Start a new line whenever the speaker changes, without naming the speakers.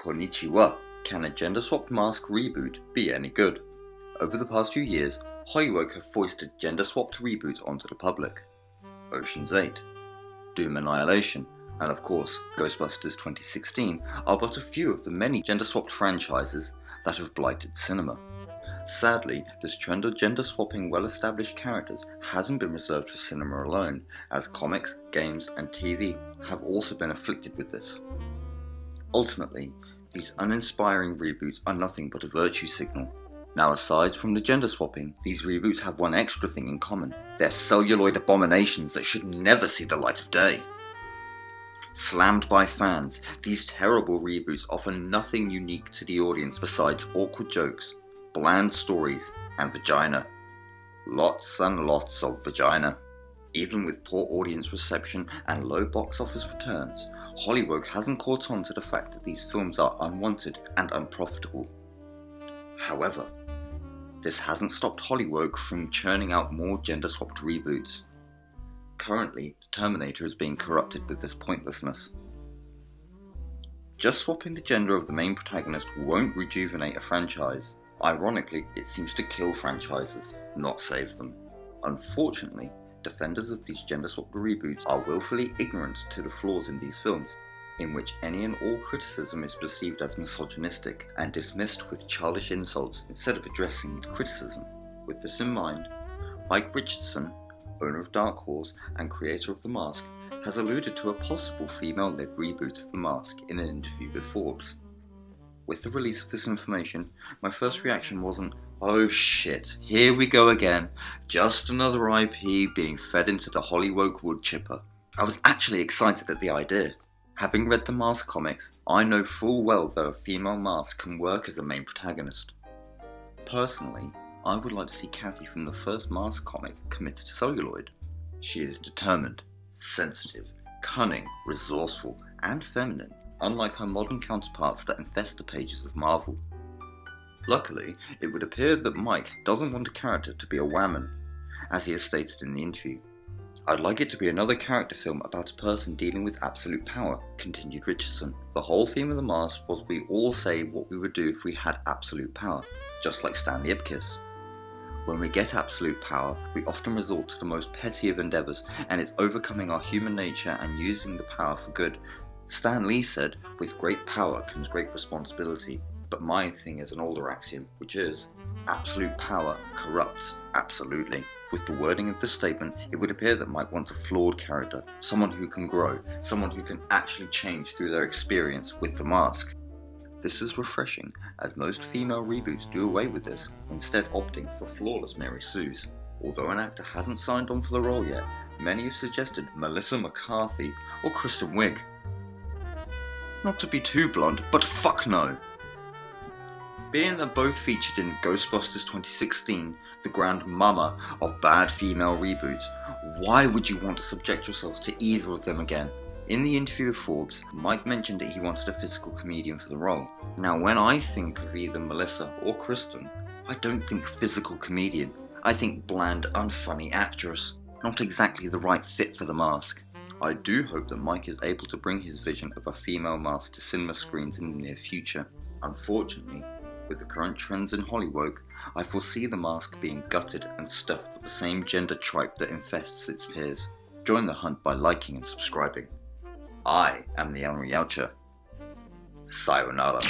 Konnichiwa. Can a gender-swapped mask reboot be any good? Over the past few years, Hollywoke have foisted gender-swapped reboots onto the public. Ocean's 8, Doom Annihilation, and of course Ghostbusters 2016 are but a few of the many gender-swapped franchises that have blighted cinema. Sadly, this trend of gender-swapping well-established characters hasn't been reserved for cinema alone, as comics, games, and TV have also been afflicted with this. Ultimately, these uninspiring reboots are nothing but a virtue signal. Now, aside from the gender swapping, these reboots have one extra thing in common. They're celluloid abominations that should never see the light of day. Slammed by fans, these terrible reboots offer nothing unique to the audience besides awkward jokes, bland stories, and vagina. Lots and lots of vagina. Even with poor audience reception and low box office returns, Hollywoke hasn't caught on to the fact that these films are unwanted and unprofitable. However, this hasn't stopped Hollywoke from churning out more gender-swapped reboots. Currently, Terminator is being corrupted with this pointlessness. Just swapping the gender of the main protagonist won't rejuvenate a franchise. Ironically, it seems to kill franchises, not save them. Unfortunately, defenders of these gender-swapped reboots are willfully ignorant to the flaws in these films, in which any and all criticism is perceived as misogynistic and dismissed with childish insults instead of addressing the criticism. With this in mind, Mike Richardson, owner of Dark Horse and creator of The Mask, has alluded to a possible female-led reboot of The Mask in an interview with Forbes. With the release of this information, my first reaction wasn't, "Oh shit, here we go again, just another IP being fed into the Hollywoke wood chipper." I was actually excited at the idea. Having read the Mask comics, I know full well that a female Mask can work as a main protagonist. Personally, I would like to see Kathy from the first Mask comic committed to celluloid. She is determined, sensitive, cunning, resourceful, and feminine, unlike her modern counterparts that infest the pages of Marvel. Luckily, it would appear that Mike doesn't want a character to be a whammon, as he has stated in the interview. "I'd like it to be another character film about a person dealing with absolute power," continued Richardson. "The whole theme of The Mask was we all say what we would do if we had absolute power, just like Stanley Ipkiss. When we get absolute power, we often resort to the most petty of endeavours, and it's overcoming our human nature and using the power for good. Stan Lee said, 'With great power comes great responsibility.' But my thing is an older axiom, which is, absolute power corrupts absolutely." With the wording of this statement, it would appear that Mike wants a flawed character, someone who can grow, someone who can actually change through their experience with the mask. This is refreshing, as most female reboots do away with this, instead opting for flawless Mary Sues. Although an actor hasn't signed on for the role yet, many have suggested Melissa McCarthy or Kristen Wiig. Not to be too blunt, but fuck no! Being that both featured in Ghostbusters 2016, the grand mama of bad female reboots, why would you want to subject yourself to either of them again? In the interview with Forbes, Mike mentioned that he wanted a physical comedian for the role. Now, when I think of either Melissa or Kristen, I don't think physical comedian. I think bland, unfunny actress. Not exactly the right fit for The Mask. I do hope that Mike is able to bring his vision of a female Mask to cinema screens in the near future. Unfortunately, with the current trends in Hollywoke, I foresee The Mask being gutted and stuffed with the same gender tripe that infests its peers. Join the hunt by liking and subscribing. I am the Elmer Yaucher. Sayonara.